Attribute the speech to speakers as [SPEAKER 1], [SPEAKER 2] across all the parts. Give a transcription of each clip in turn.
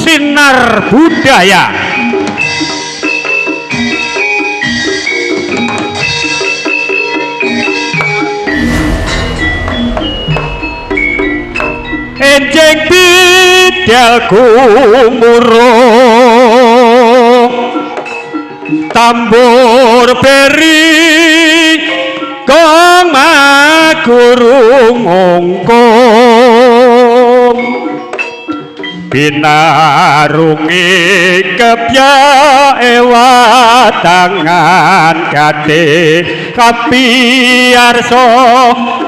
[SPEAKER 1] Sinar budaya. Enjing bidal gumuruh tambur beri gong magurung ngongkong binarungi kepya ewa tangan kate kapiarso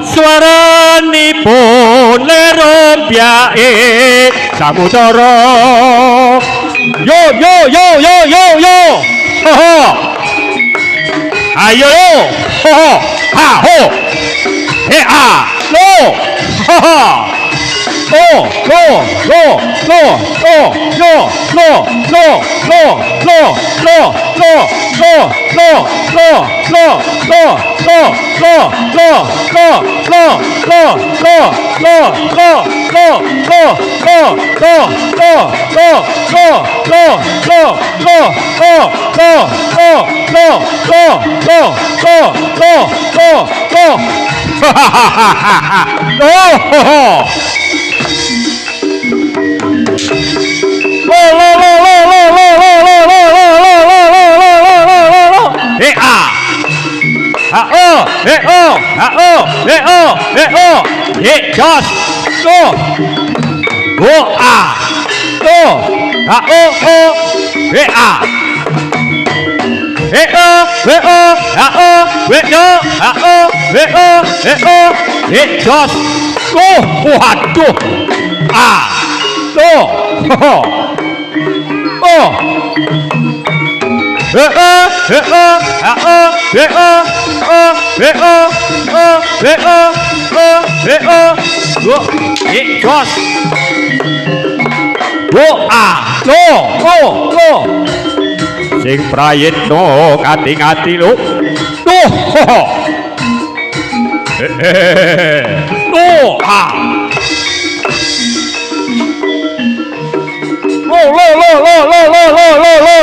[SPEAKER 1] swaranipun lerombyake samudara yo yo yo yo yo yo ho ho ayo ho ho ha ho he a lo ho ho lo lo lo lo lo lo lo lo lo lo lo lo lo lo lo lo lo Jos go go a go a o o e a e o e o a o e o a o e o e o e jos go waduh a go ho o e o a o e o o e o o e o go jos go a lo lo lo sing prayitno ati-ati lo lo a lo lo lo lo lo lo lo lo lo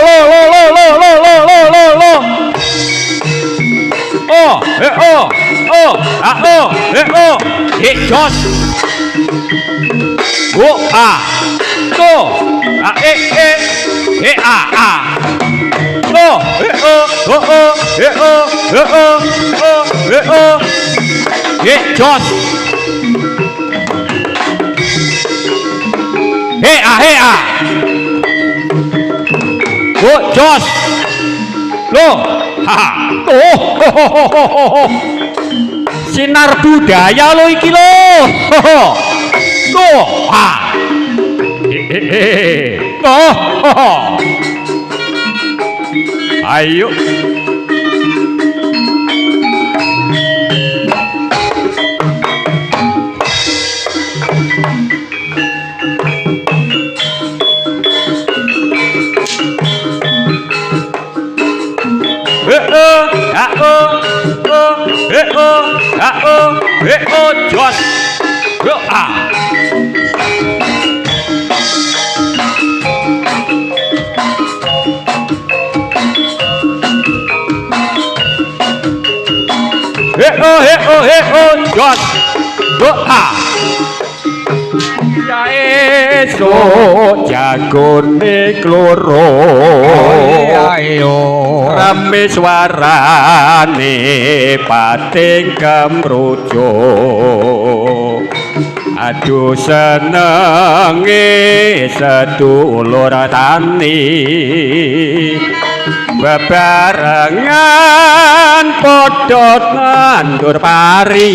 [SPEAKER 1] it just go a go a e a go it just a go just lo ha oh sinar budaya lo iki lo tuh ayo jos jos eso jagone kloro ayo rame swarane pating kemrujo aduh senenge sedulur tani bebarengan padha nandur pari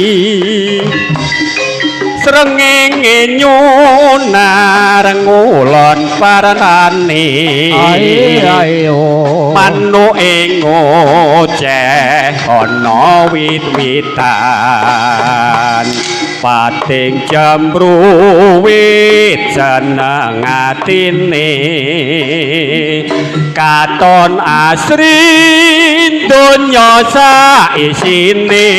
[SPEAKER 1] srengenge nyunar ngulon parane manuke ngoceh ana wit-witan pating jambruwit seneng atine katon asri donya saisine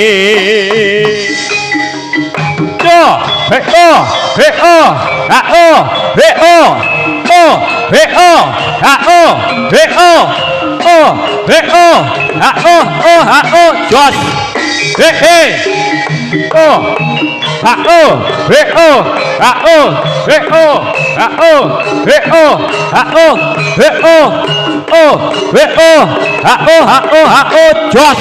[SPEAKER 1] Jos. Jos.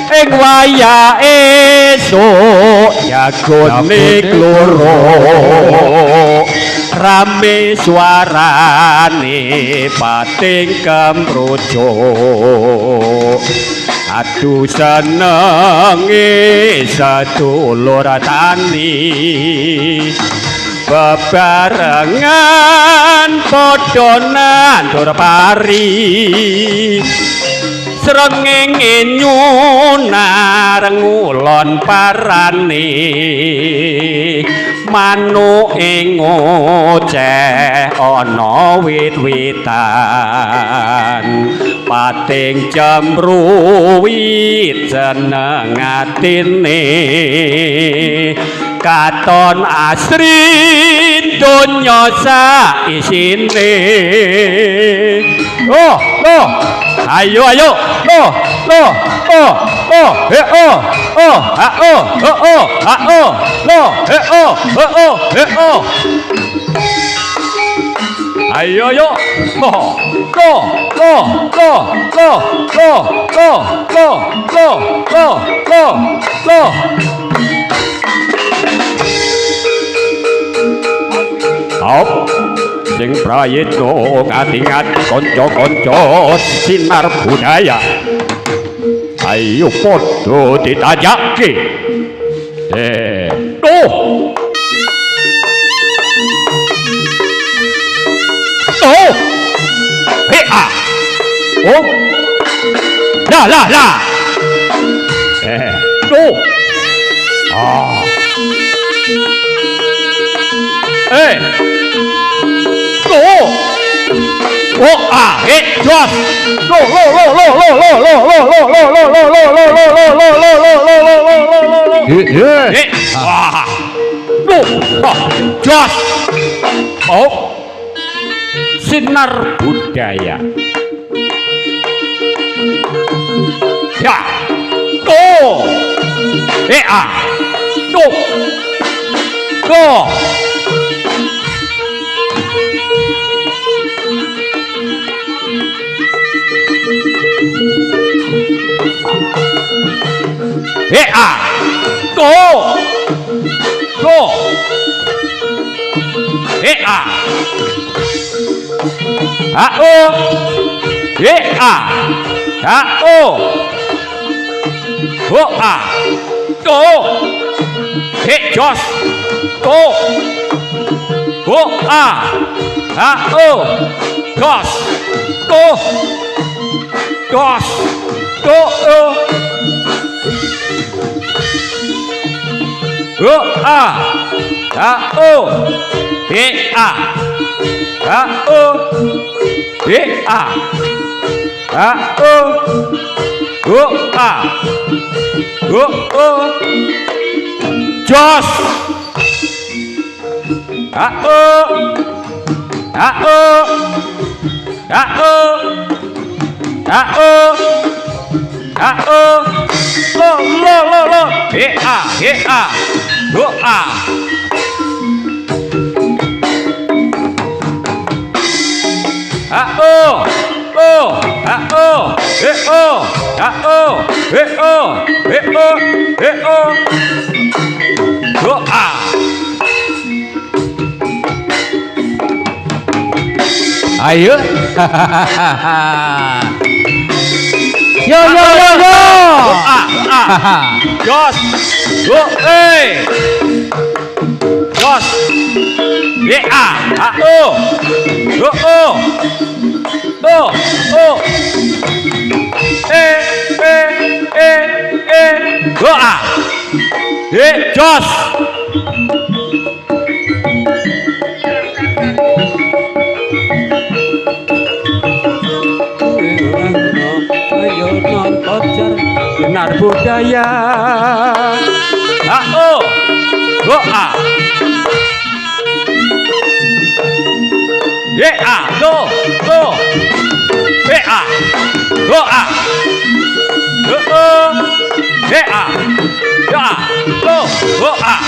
[SPEAKER 1] Ing wayah esuk jagone kloro rame suarane pating kemrojo aduh senenge sedulur tani bebarengan padha nandur pari srengenge nyunar ngulon parane manuke ngoceh ana wit-witan pating cemruwit seneng atine katon asri donya sak isine ayo sing prayitna katingat kanca-kanca sinar budaya ayo padha ditajake sinar budaya ya Jos ayo yo Jos Jos Jos sinar budaya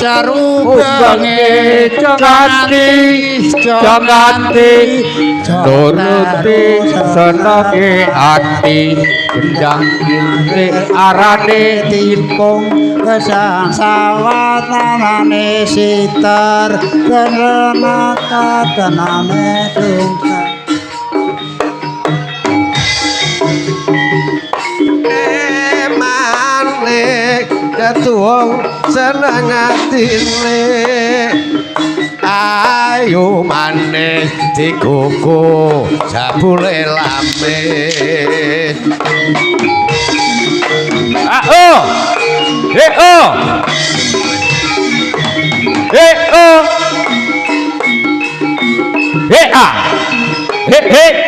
[SPEAKER 2] sarubange janganti turuti senenge ati gendang kiri arane
[SPEAKER 3] timpung kesang sawatanane sitar kenaka tenane tungkang
[SPEAKER 2] ketua seneng atine ayo maneh dikuku jabule lame
[SPEAKER 1] oh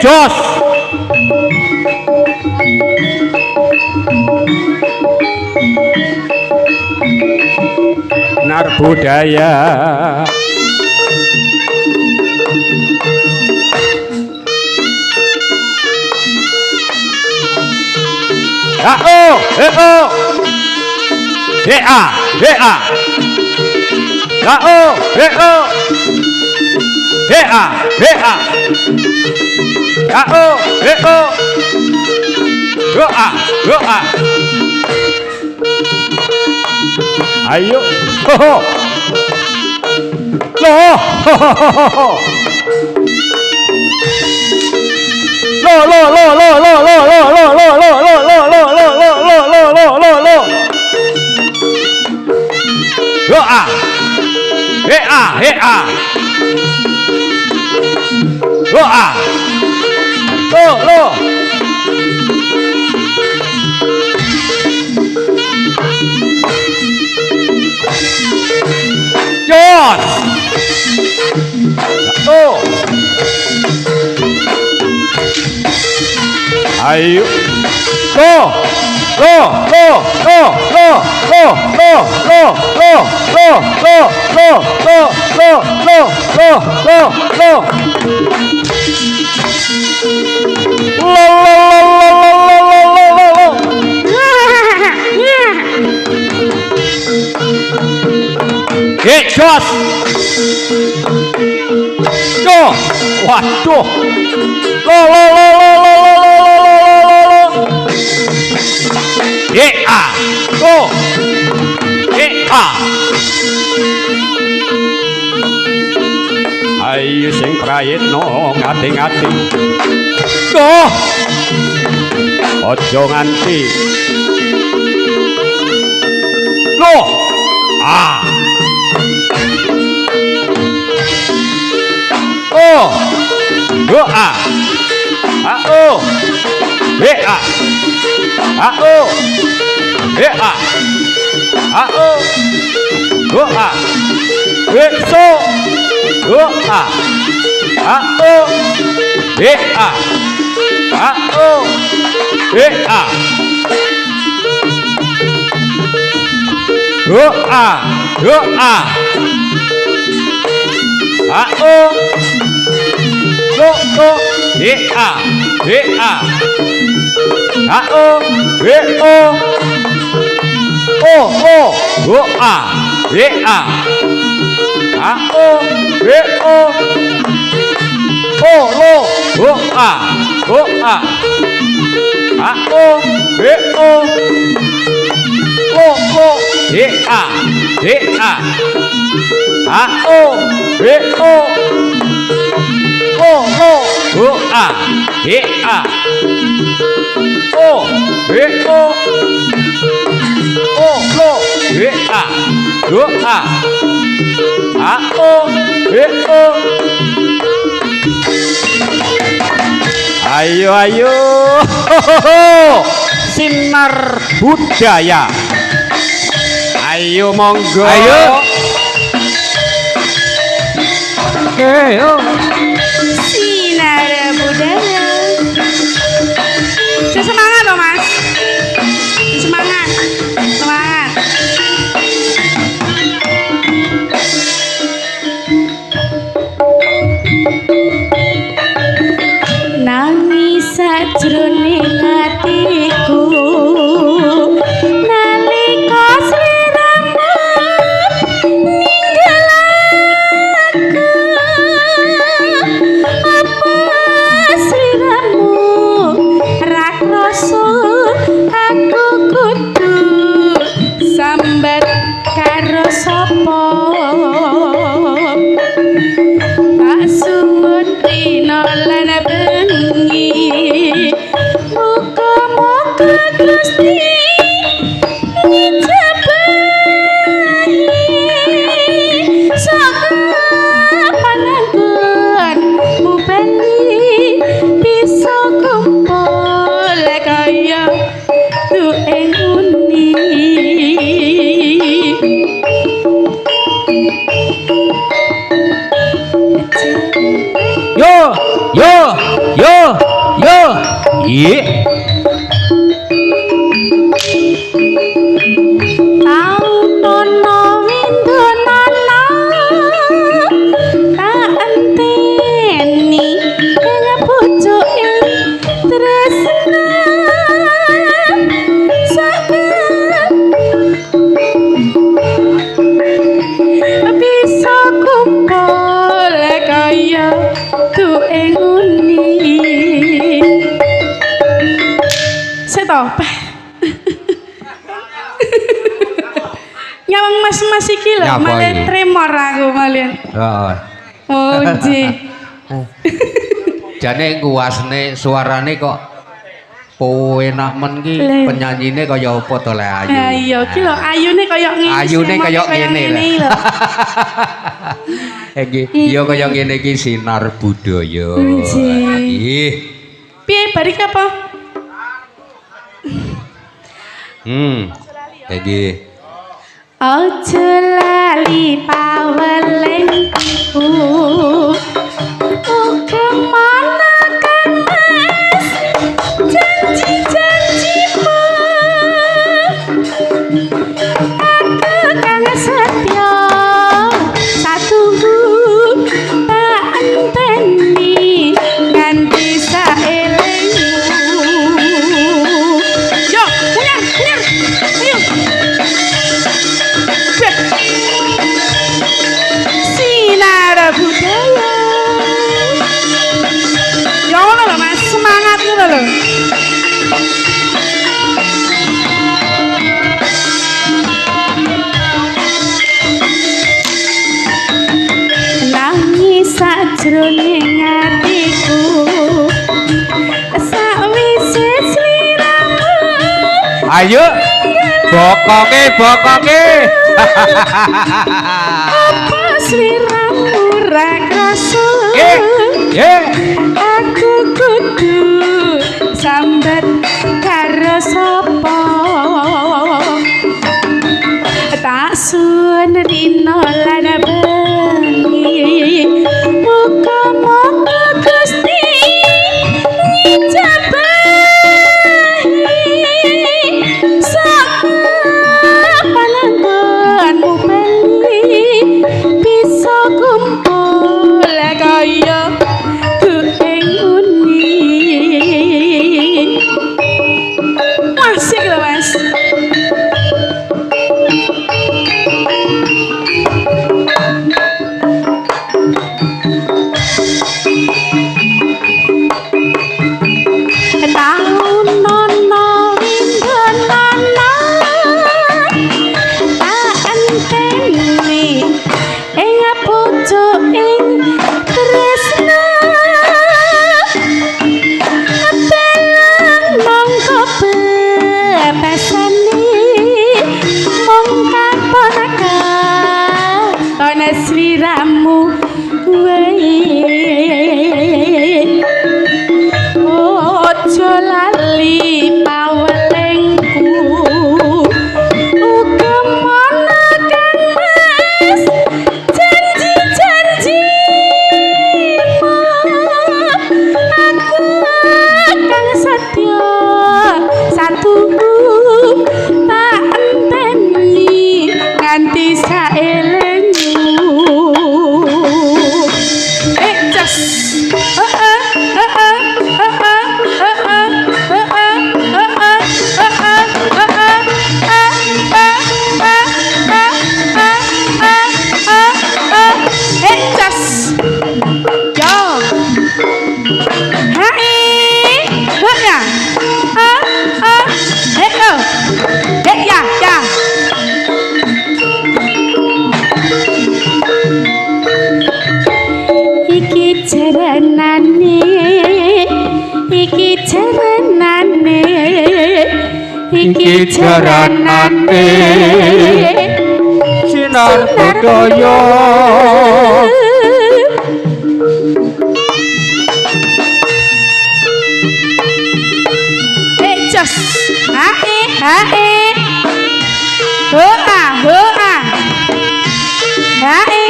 [SPEAKER 1] jos Nar budaya ayo ayo jos waduh ayo sing prayitno ngati-ngati ojo nganti ayo sinar budaya ayo monggo
[SPEAKER 2] ayo
[SPEAKER 4] sinar budaya semangat loh mas semangat nangis sajroning atiku nalika sliramu
[SPEAKER 1] Yo, yo, yo, yo. Iya.
[SPEAKER 4] Tau nono windu nono tak enteni ing pucuke tresna bisa kumpul kaya tuwe nguni setop nyawang mas-mas iki lho
[SPEAKER 2] Nyapa
[SPEAKER 4] malah
[SPEAKER 2] iki?
[SPEAKER 4] tremor aku malah
[SPEAKER 2] Heeh.
[SPEAKER 4] Oji
[SPEAKER 2] Jane kuasne suarane kok enak men ki
[SPEAKER 4] Le.
[SPEAKER 2] penyanyine kaya apa to le ayu.
[SPEAKER 4] ya iya ki lho ayune kaya ngene
[SPEAKER 2] Ayune kaya ngene
[SPEAKER 4] lho
[SPEAKER 2] Iki ya kaya ngene iki sinar budaya.
[SPEAKER 4] Nggih.
[SPEAKER 2] Nggih.
[SPEAKER 4] piye barik apa
[SPEAKER 2] Nggih.
[SPEAKER 4] Ojo lali pawelengku kemana kan mas janji-janjimu aku kang setya satu tak enteni nganti saelengmu yo mundur ayo sinar budaya ya ngono lho mas semangat ngono lho nangis sajroning atiku sawise sliramu
[SPEAKER 2] Ayo. Bokoke.
[SPEAKER 4] apa sliramu ra krasa aku kudu sambat karo sapa tak suwun rino lan bengi muga-muga Gusti ngijabahi sak pananggonmu bali bisa kumpul kaya tueng uni asik lho mas tahun nono windu nono tak enteni ing pucuk ing tresna telang mongko bebasane mong kaponaka ana sliramu wae ojo lali pawelengku uga mana kan mas janji-janjimu aku kang setya satu tak enteni nganti saelengmu just iki jaranane iki jaranane
[SPEAKER 2] Sinar budaya.
[SPEAKER 4] jos hae hoa hoa hae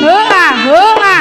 [SPEAKER 4] hoa hoa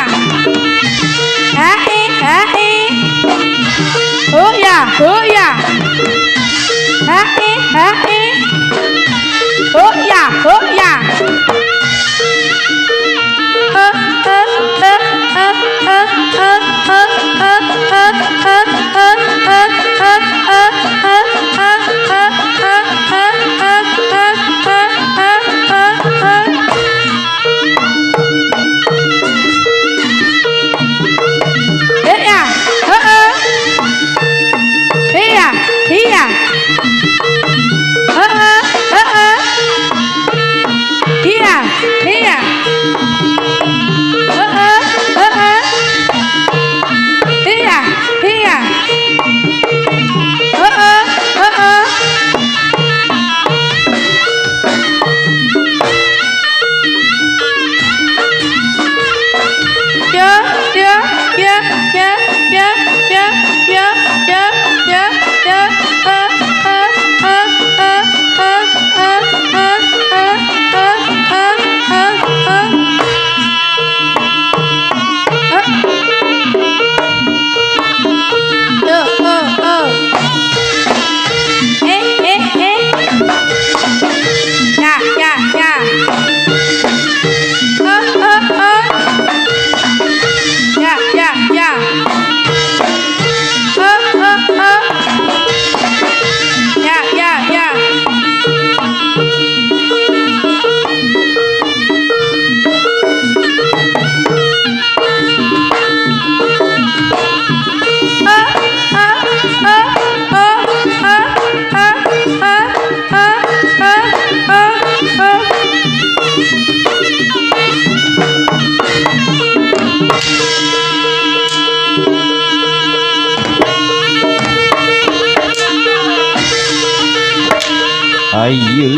[SPEAKER 2] ayo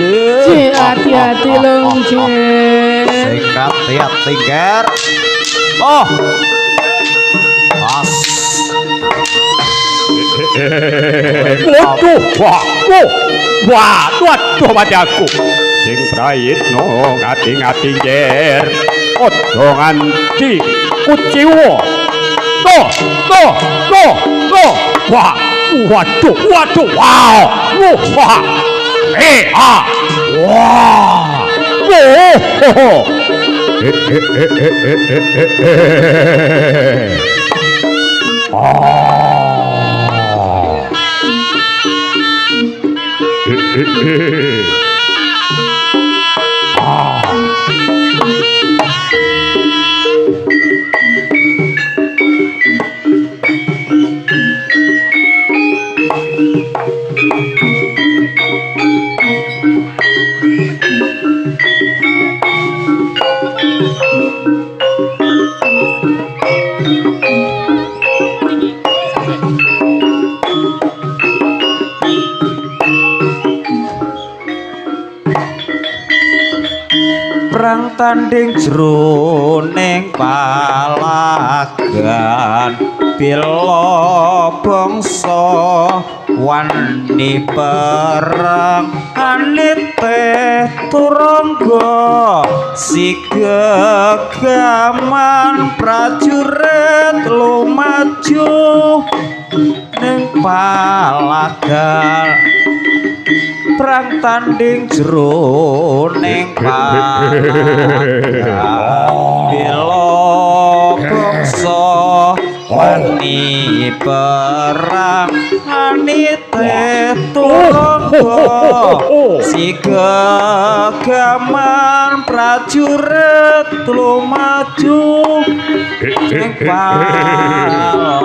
[SPEAKER 4] Cek hati-hati long cek.
[SPEAKER 2] Singkat hati ger. Oh. Pas.
[SPEAKER 1] Waduh, waduh padaku. Sing praitno ngati-ngati yer. Ojo nganti kuciwo. Wah, waduh, wow. Wah. Wah.
[SPEAKER 2] Perang tanding jroning palagan bila bangsa wani perang anite turangga sigegaman prajurit lumaju ning palagan perang tanding jroning palagan bila bangsa wani perang anite turangga sigegaman prajurit lumaju ning palagan.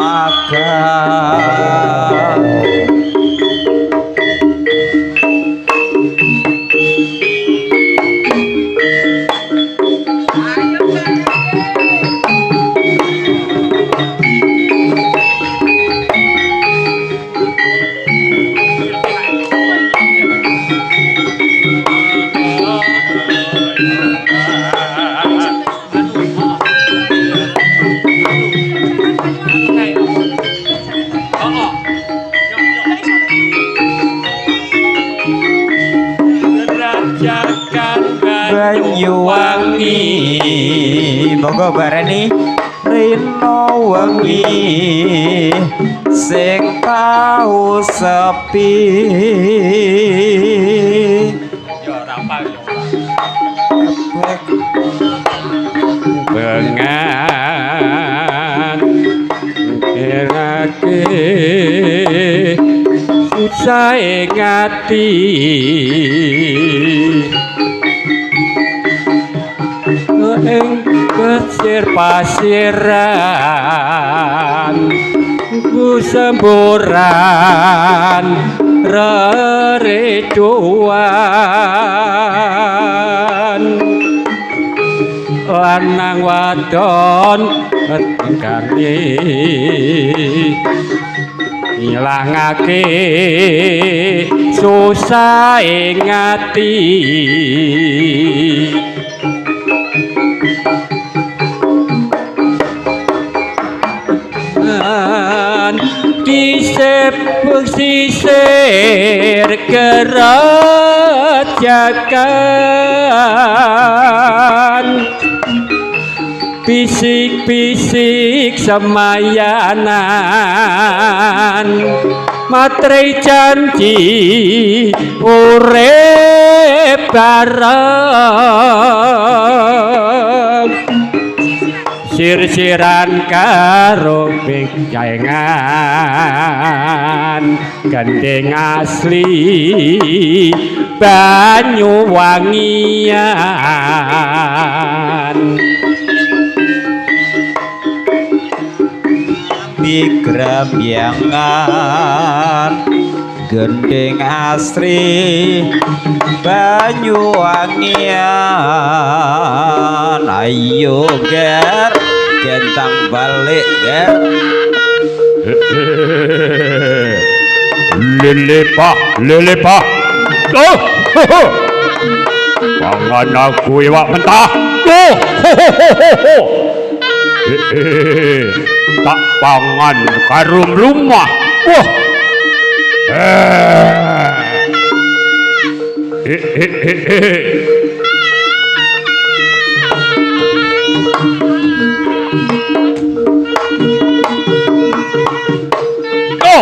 [SPEAKER 2] Banyuwangi monggo barani rino wengi sing tau sepi yo rapal yo bengan erake susah ngati ing pasir-pasiran kusemburan rerecuan lanang wadon kangge ngilangake susah ing ati sisir kerajakan bisik-bisik semayanan materi janji urip bareng sir-siran karo benjangan gandeng asli Banyuwangian Bigramyangan gendeng asri Banyuwangian ayo ger gentang balik ger
[SPEAKER 1] lele pak Oh, pangan aku iwak mentah. Oh, tak pangan karum rumah. Wah.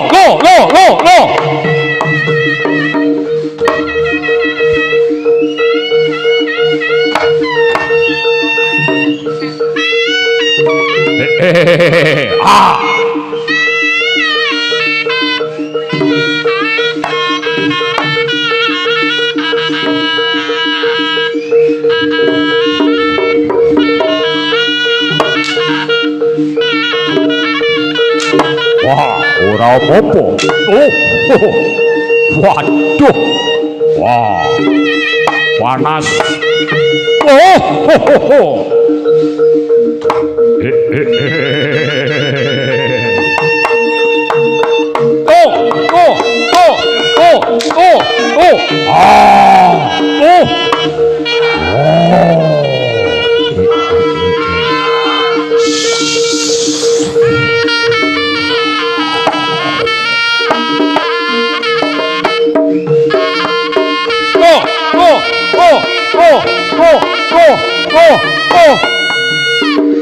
[SPEAKER 1] Lo. Ah. Wah, ora apa-apa. Oh, waduh. Wah, panas. Oh,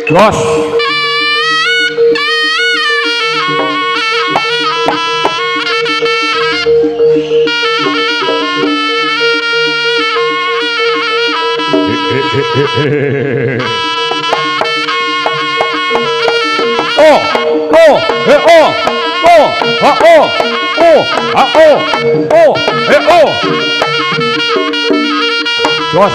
[SPEAKER 1] Jos. Jos.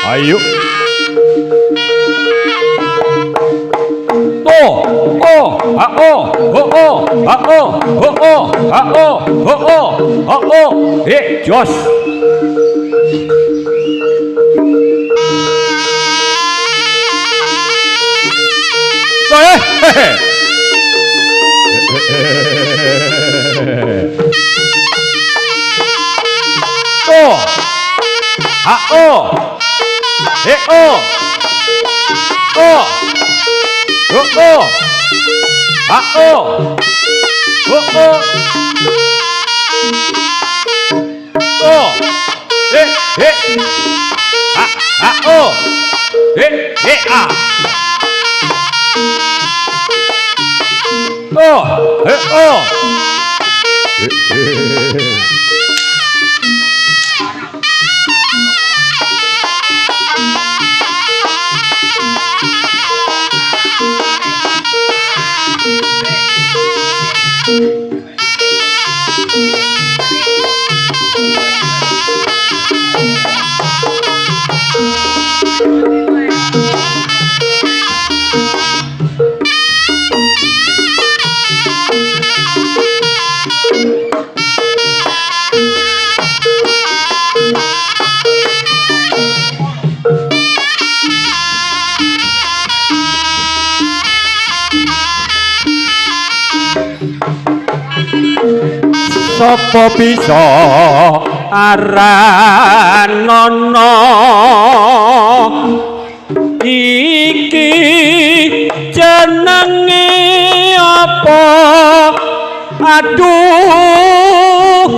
[SPEAKER 1] Ayo. Jos. Sapa bisa aran ngono iki jenenge apa aduh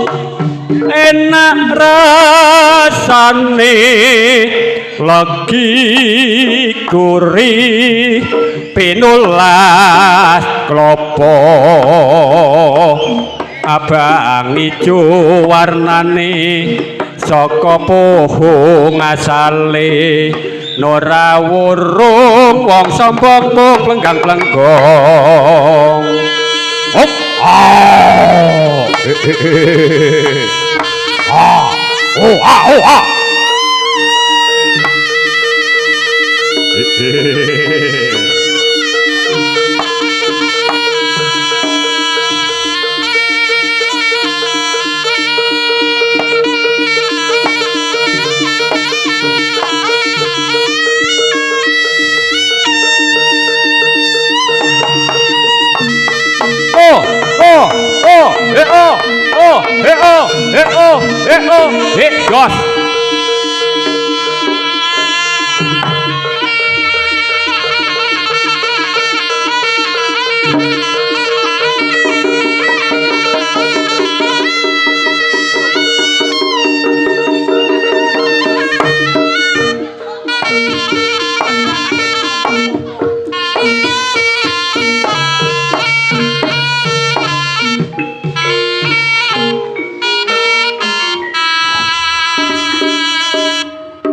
[SPEAKER 1] enak rasane legi gurih pinulas klopo abang ijo warnane saka pohong asale nora wurung wong sombong mung lenggang-lenggong hop Jos